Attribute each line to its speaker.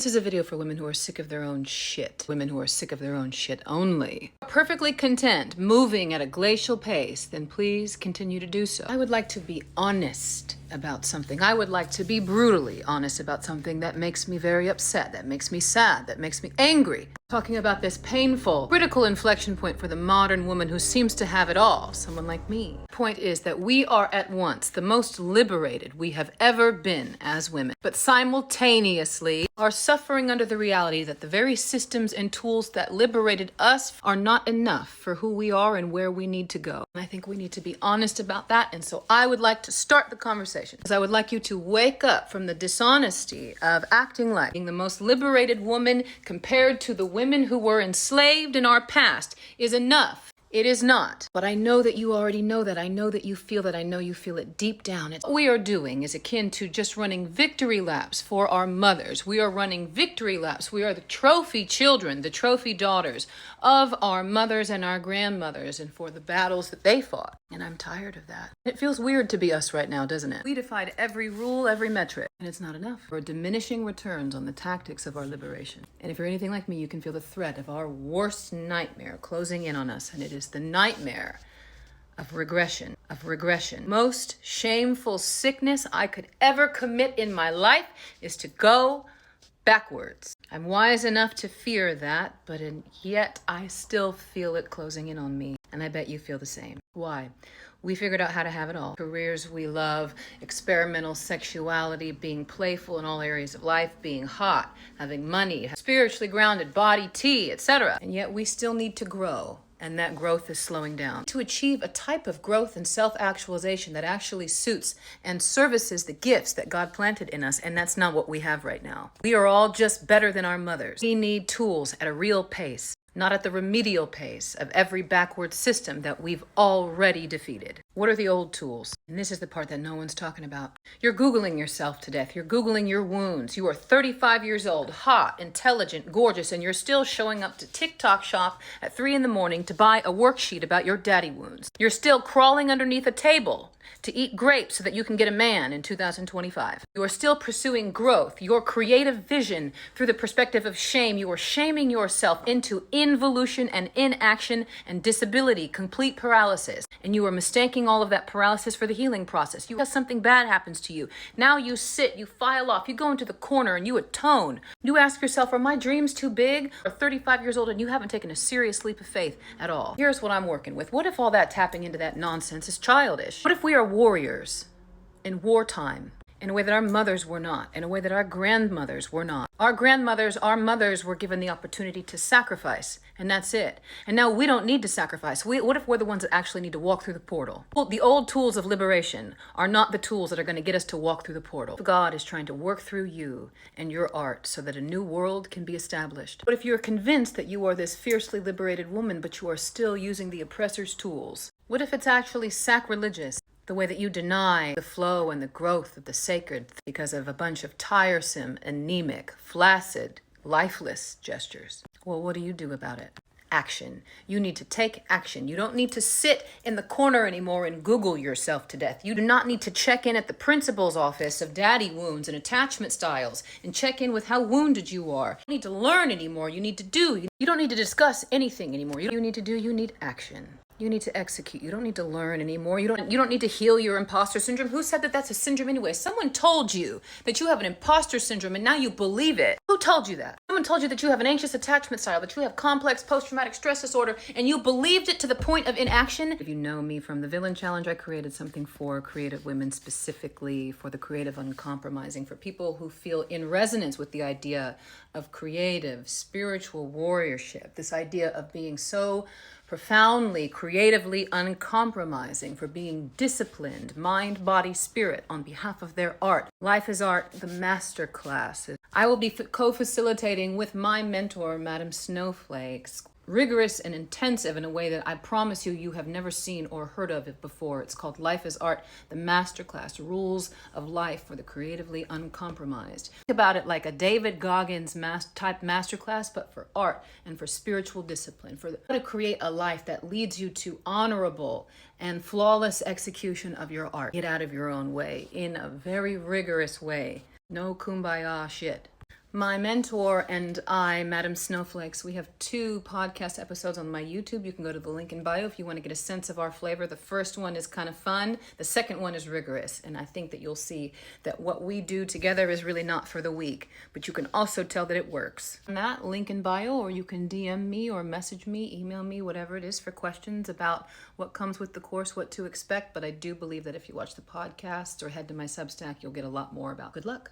Speaker 1: This is a video for women who are sick of their own shit. Women who are sick of their own shit only. Perfectly content, moving at a glacial pace, then please continue to do so. I would like to be honest about something. I would like to be brutally honest about something that makes me very upset, that makes me sad, that makes me angry. Talking about this painful, critical inflection point for the modern woman who seems to have it all, someone like me. The point is that we are at once the most liberated we have ever been as women, but simultaneously are suffering under the reality that the very systems and tools that liberated us are not enough for who we are and where we need to go. And I think we need to be honest about that. And so I would like to start the conversation, because I would like you to wake up from the dishonesty of acting like being the most liberated woman compared to the women who were enslaved in our past is enough. It is not. But I know that you already know that. I know that you feel that. I know you feel it deep down. What we are doing is akin to just running victory laps for our mothers. We are running victory laps. We are the trophy children, the trophy daughters of our mothers and our grandmothers, and for the battles that they fought. And I'm tired of that. It feels weird to be us right now, doesn't it? We defied every rule, every metric, and it's not enough. We're diminishing returns on the tactics of our liberation. And if you're anything like me, you can feel the threat of our worst nightmare closing in on us, and it is the nightmare of regression, Most shameful sickness I could ever commit in my life is to go backwards. I'm wise enough to fear that, but yet I still feel it closing in on me. And I bet you feel the same. Why? We figured out how to have it all. Careers we love, experimental sexuality, being playful in all areas of life, being hot, having money, spiritually grounded body, tea, etc. And yet we still need to grow. And that growth is slowing down. To achieve a type of growth and self-actualization that actually suits and services the gifts that God planted in us, and that's not what we have right now. We are all just better than our mothers. We need tools at a real pace, not at the remedial pace of every backward system that we've already defeated. What are the old tools? And this is the part that no one's talking about. You're Googling yourself to death. You're Googling your wounds. You are 35 years old, hot, intelligent, gorgeous, and you're still showing up to TikTok shop at 3 a.m. to buy a worksheet about your daddy wounds. You're still crawling underneath a table to eat grapes so that you can get a man in 2025. You are still pursuing growth, your creative vision through the perspective of shame. You are shaming yourself into involution and inaction and disability, complete paralysis. And you are mistaking all of that paralysis for the healing process. Something bad happens to you. Now you sit, you file off, you go into the corner and you atone. You ask yourself, are my dreams too big? You're 35 years old and you haven't taken a serious leap of faith at all. Here's what I'm working with. What if all that tapping into that nonsense is childish? What if we are warriors in wartime in a way that our mothers were not, in a way that our grandmothers were not? Our grandmothers, our mothers were given the opportunity to sacrifice, and that's it. And now we don't need to sacrifice. What if we're the ones that actually need to walk through the portal? Well, the old tools of liberation are not the tools that are going to get us to walk through the portal. God is trying to work through you and your art so that a new world can be established. But if you're convinced that you are this fiercely liberated woman, but you are still using the oppressor's tools, what if it's actually sacrilegious? The way that you deny the flow and the growth of the sacred because of a bunch of tiresome, anemic, flaccid, lifeless gestures. Well, what do you do about it? Action. You need to take action. You don't need to sit in the corner anymore and Google yourself to death. You do not need to check in at the principal's office of daddy wounds and attachment styles and check in with how wounded you are. You don't need to learn anymore. You need to do. You don't need to discuss anything anymore. You need to do. You need action. You need to execute. You don't need to learn anymore. You don't need to heal your imposter syndrome. Who said that that's a syndrome anyway? Someone told you that you have an imposter syndrome and now you believe it. Who told you that? Someone told you that you have an anxious attachment style, that you have complex post-traumatic stress disorder, and you believed it to the point of inaction. If you know me from the Villain Challenge, I created something for creative women, specifically for the creative uncompromising, for people who feel in resonance with the idea of creative, spiritual warriorship, this idea of being so profoundly, creatively uncompromising, for being disciplined, mind, body, spirit, on behalf of their art. Life is Art, the master class. I will be co-facilitating with my mentor, Madam Snowflakes, rigorous and intensive in a way that I promise you, you have never seen or heard of it before. It's called Life is Art, the Masterclass, Rules of Life for the Creatively Uncompromised. Think about it like a David Goggins type masterclass, but for art and for spiritual discipline, for how to create a life that leads you to honorable and flawless execution of your art. Get out of your own way in a very rigorous way. No kumbaya shit. My mentor and I, Madam Snowflakes, we have 2 podcast episodes on my YouTube. You can go to the link in bio if you want to get a sense of our flavor. The first one is kind of fun. The second one is rigorous. And I think that you'll see that what we do together is really not for the weak, but you can also tell that it works. And that link in bio, or you can DM me or message me, email me, whatever it is, for questions about what comes with the course, what to expect. But I do believe that if you watch the podcast or head to my Substack, you'll get a lot more about. Good luck.